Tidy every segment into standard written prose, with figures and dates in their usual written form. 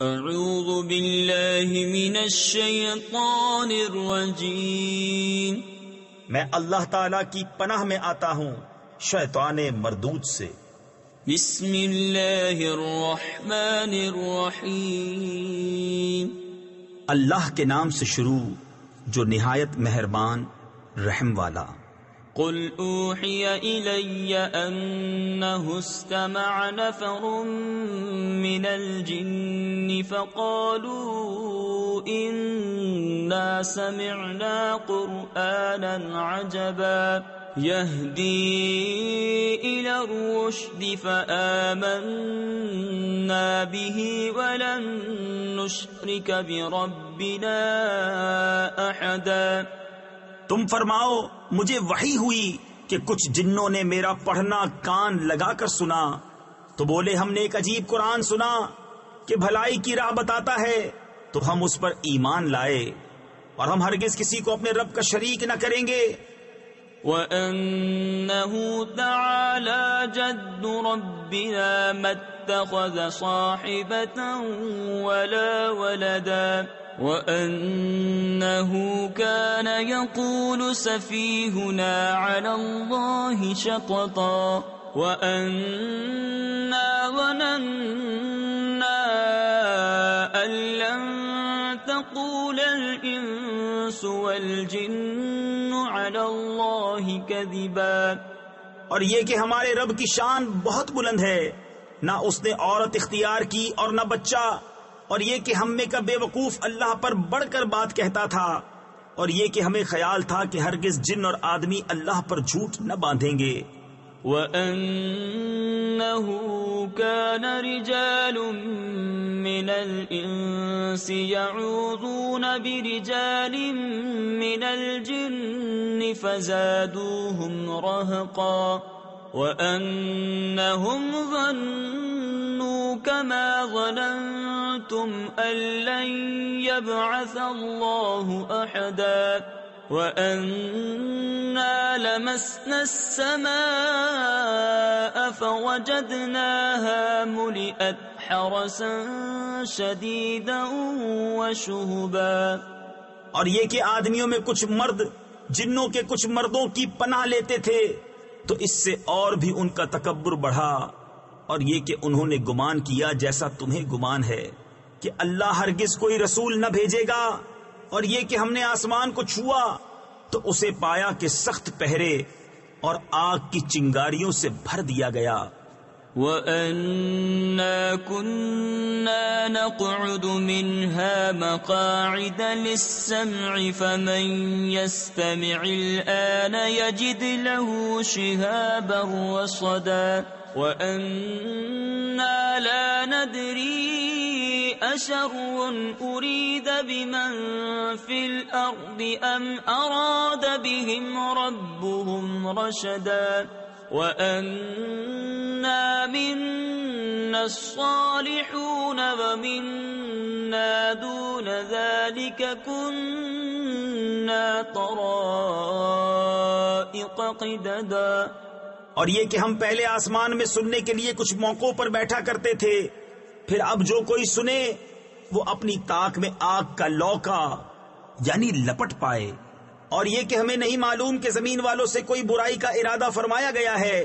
اعوذ باللہ من الشیطان الرجیم، میں اللہ تعالی کی پناہ میں آتا ہوں شیطان مردود سے۔ بسم اللہ الرحمن الرحیم، اللہ کے نام سے شروع جو نہایت مہربان رحم والا۔ قل اوحی الی انہ استمع نفر من الجن فقالوا انا سمعنا قرآنا عجبا يهدي إلى الرشد فآمنا به ولن نشرك بربنا أحدا۔ تم فرماؤ مجھے وحی ہوئی کہ کچھ جنوں نے میرا پڑھنا کان لگا کر سنا تو بولے ہم نے ایک عجیب قرآن سنا کہ بھلائی کی راہ بتاتا ہے، تو ہم اس پر ایمان لائے اور ہم ہرگز کسی کو اپنے رب کا شریک نہ کریں گے۔ وَأَنَّهُ تَعَالَى جَدُّ رَبِّنَا مَا اتَّخَذَ صَاحِبَةً وَلَا وَلَدًا وَأَنَّهُ كَانَ يَقُولُ سَفِيهُنَا عَلَى اللَّهِ شَطَطًا وَأَنَّا ظَنَنَّا أَن لَّن تَقُولَ الْإِنسُ وَالْجِنُّ عَلَى اللَّهِ كَذِبًا۔ اور یہ کہ ہمارے رب کی شان بہت بلند ہے، نہ اس نے عورت اختیار کی اور نہ بچہ، اور یہ کہ ہم میں کا بے وقوف اللہ پر بڑھ کر بات کہتا تھا، اور یہ کہ ہمیں خیال تھا کہ ہرگز جن اور آدمی اللہ پر جھوٹ نہ باندھیں گے۔ وَأَنَّهُ كَانَ رِجَالٌ مِّنَ الْإِنسِ يَعُوذُونَ بِرِجَالٍ مِّنَ الْجِنِّ فَزَادُوهُمْ رَهَقًا وَأَنَّهُمْ ظَنُّوا كَمَا ظَنَنتُمْ أَن لَّن يَبْعَثَ اللَّهُ أَحَدًا وَأَنَّا لَمَسْنَا السَّمَاءَ فَوَجَدْنَاهَا مُلِئَتْ حَرَسًا شَدِيدًا وَشُهُبًا۔ اور یہ کہ آدمیوں میں کچھ مرد جنوں کے کچھ مردوں کی پناہ لیتے تھے تو اس سے اور بھی ان کا تکبر بڑھا، اور یہ کہ انہوں نے گمان کیا جیسا تمہیں گمان ہے کہ اللہ ہرگز کوئی رسول نہ بھیجے گا، اور یہ کہ ہم نے آسمان کو چھوا تو اسے پایا کہ سخت پہرے اور آگ کی چنگاریوں سے بھر دیا گیا۔ وَأَنَّا كُنَّا نَقْعُدُ مِنْهَا مَقَاعِدَ لِلسَّمْعِ فَمَنْ يَسْتَمِعِ الْآنَ يَجِدْ لَهُ شِهَابًا رَصَدًا وَأَنَّا لَا نَدْرِي أَشَرٌّ أُرِيدَ بِمَنْ فِي الْأَرْضِ أَمْ أَرَادَ بِهِمْ رَبُّهُمْ رَشَدًا وَأَنَّا مِنَّا الصَّالِحُونَ وَمِنَّا دُونَ ذَلِكَ كُنَّا طَرَائِقَ قِدَدًا۔ اور یہ کہ ہم پہلے آسمان میں سننے کے لیے کچھ موقعوں پر بیٹھا کرتے تھے، پھر اب جو کوئی سنے وہ اپنی طاق میں آگ کا لوکا یعنی لپٹ پائے۔ اور یہ کہ ہمیں نہیں معلوم کہ زمین والوں سے کوئی برائی کا ارادہ فرمایا گیا ہے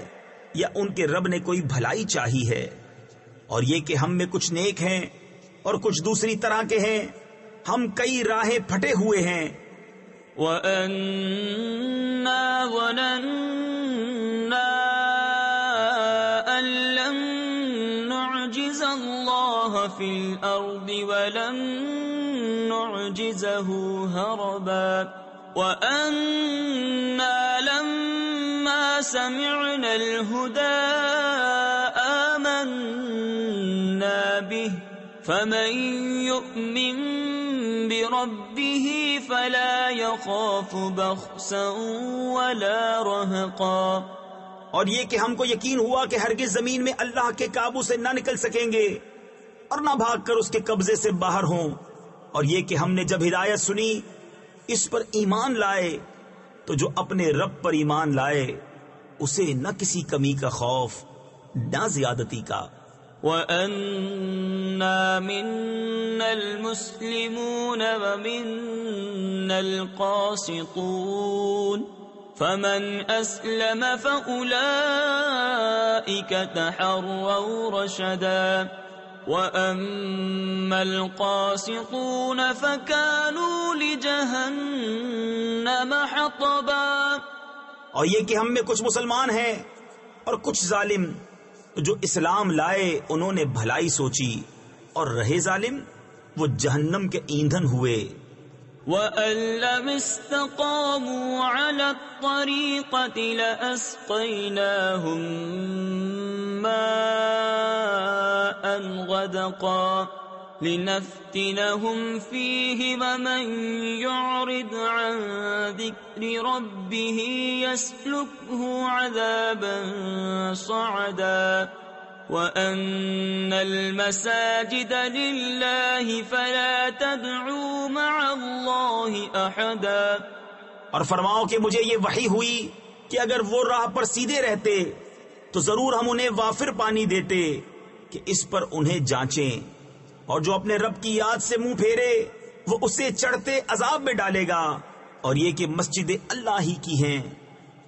یا ان کے رب نے کوئی بھلائی چاہی ہے، اور یہ کہ ہم میں کچھ نیک ہیں اور کچھ دوسری طرح کے ہیں، ہم کئی راہیں پھٹے ہوئے ہیں۔ وَأَنَّا ظَنَنَّا أَن لَّن نُّعْجِزَ اللَّهَ فِي الْأَرْضِ وَلَن نُّعْجِزَهُ هَرَبًا وَأَنَّا لَمَّا سَمِعْنَا الْهُدَىٰ آمَنَّا بِهِ فَمَن يُؤْمِن بِرَبِّهِ فَلَا يَخَافُ بَخْسًا وَلَا رَهَقًا۔ اور یہ کہ ہم کو یقین ہوا کہ ہرگز زمین میں اللہ کے قابو سے نہ نکل سکیں گے اور نہ بھاگ کر اس کے قبضے سے باہر ہوں، اور یہ کہ ہم نے جب ہدایت سنی اس پر ایمان لائے تو جو اپنے رب پر ایمان لائے اسے نہ کسی کمی کا خوف نہ زیادتی کا۔ وَأَنَّا مِنَّا الْمُسْلِمُونَ وَمِنَّا الْقَاسِطُونَ فَمَنْ أَسْلَمَ فَأُولَئِكَ تَحَرَّوْا رَشَدًا وَأَمَّا الْقَاسِطُونَ فَكَانُوا لِجَهَنَّمَ حَطَبًا۔ اور یہ کہ ہم میں کچھ مسلمان ہیں اور کچھ ظالم، جو اسلام لائے انہوں نے بھلائی سوچی اور رہے ظالم وہ جہنم کے ایندھن ہوئے۔ وَأَن لَّمِ اسْتَقَامُوا عَلَى الطَّرِيقَةِ لَأَسْقَيْنَاهُم مَّاءً غَدَقًا لِنَفْتِنَهُمْ فِيهِ وَمَن يُعْرِضْ عَن ذِكْرِ رَبِّهِ يَسْلُكْهُ عَذَابًا صَعَدًا وَأَنَّ الْمَسَاجِدَ لِلَّهِ فَلَا تَدْعُوا مَعَ اللَّهِ أَحَدًا۔ اور فرماؤ کہ مجھے یہ وحی ہوئی کہ اگر وہ راہ پر سیدھے رہتے تو ضرور ہم انہیں وافر پانی دیتے کہ اس پر انہیں جانچیں، اور جو اپنے رب کی یاد سے منہ پھیرے وہ اسے چڑھتے عذاب میں ڈالے گا۔ اور یہ کہ مسجد اللہ ہی کی ہیں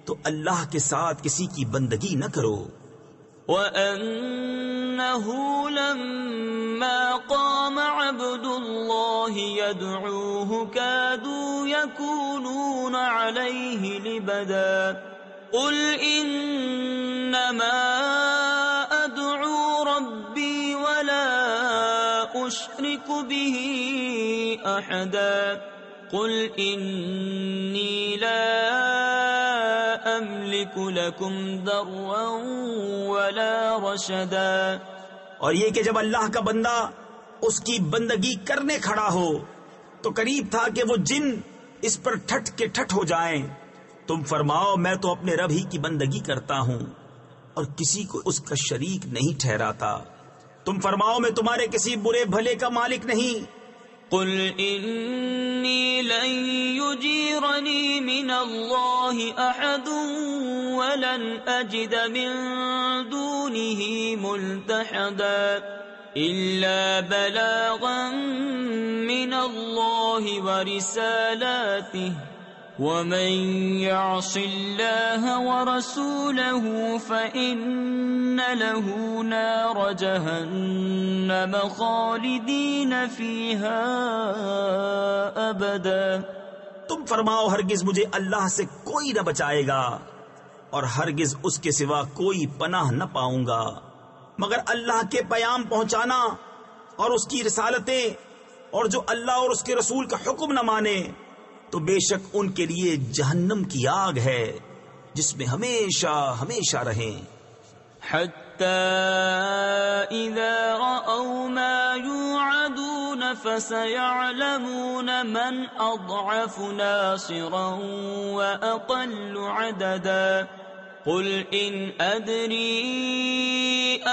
تو اللہ کے ساتھ کسی کی بندگی نہ کرو۔ وَأَنَّهُ لَمَّا قَامَ عَبْدُ اللَّهِ يَدْعُوهُ كَادُوا يَكُونُونَ عَلَيْهِ لِبَدًا قُلْ إِنَّمَا أَدْعُو رَبِّي وَلَا أُشْرِكُ بِهِ أَحَدًا قُلْ إِنِّي لَا أَمْلِكُ لَكُمْ ضَرًّا وَلَا رَشَدًا۔ اور یہ کہ جب اللہ کا بندہ اس کی بندگی کرنے کھڑا ہو تو قریب تھا کہ وہ جن اس پر ٹھٹ کے ٹھٹ ہو جائیں۔ تم فرماؤ میں تو اپنے رب ہی کی بندگی کرتا ہوں اور کسی کو اس کا شریک نہیں ٹھہراتا۔ تم فرماؤ میں تمہارے کسی برے بھلے کا مالک نہیں۔ قل انی لن یجیرنی من اللہ احد ولن اجد من دونه ملتحدا الا بلاغا من اللہ ورسالاته ومن يعص الله ورسوله فإن له نار جهنم خالدين فيها أبدا۔ تم فرماؤ ہرگز مجھے اللہ سے کوئی نہ بچائے گا اور ہرگز اس کے سوا کوئی پناہ نہ پاؤں گا، مگر اللہ کے پیام پہنچانا اور اس کی رسالتیں، اور جو اللہ اور اس کے رسول کا حکم نہ مانے تو بے شک ان کے لیے جہنم کی آگ ہے جس میں ہمیشہ ہمیشہ رہیں۔ حتی اذا رأوا ما یوعدون فسیعلمون من اضعف ناصرا واقل عددا قل ان ادری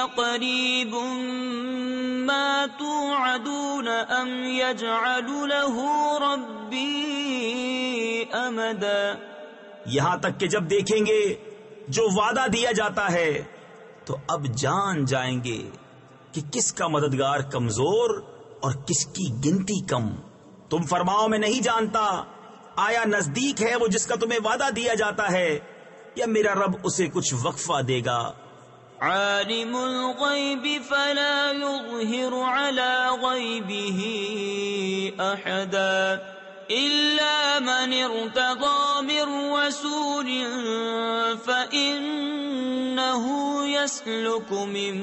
اقریب ما توعدون ام یجعل له ربی امدا۔ یہاں تک کہ جب دیکھیں گے جو وعدہ دیا جاتا ہے تو اب جان جائیں گے کہ کس کا مددگار کمزور اور کس کی گنتی کم۔ تم فرماؤ میں نہیں جانتا، آیا نزدیک ہے وہ جس کا تمہیں وعدہ دیا جاتا ہے یا میرا رب اسے کچھ وقفہ دے گا؟ عالم الغیب فلا یظہر علی غیبہ احدا الا من ارتضى من رسول فإنه يسلك من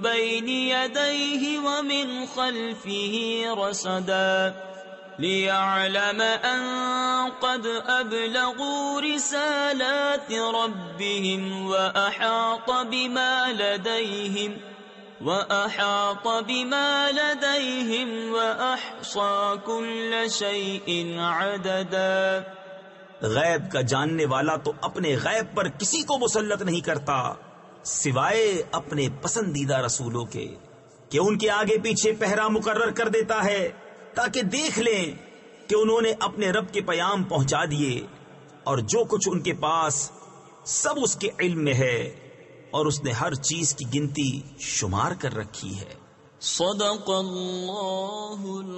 بين يديه ومن خلفه رصدا ليعلم أن قد أبلغوا رسالات ربهم وأحاط بما لديهم وأحصى كل شيء عددا۔ غیب کا جاننے والا تو اپنے غیب پر کسی کو مسلط نہیں کرتا سوائے اپنے پسندیدہ رسولوں کے، کہ ان کے آگے پیچھے پہرا مقرر کر دیتا ہے تاکہ دیکھ لیں کہ انہوں نے اپنے رب کے پیام پہنچا دیے، اور جو کچھ ان کے پاس سب اس کے علم میں ہے، اور اس نے ہر چیز کی گنتی شمار کر رکھی ہے۔ صدق اللہ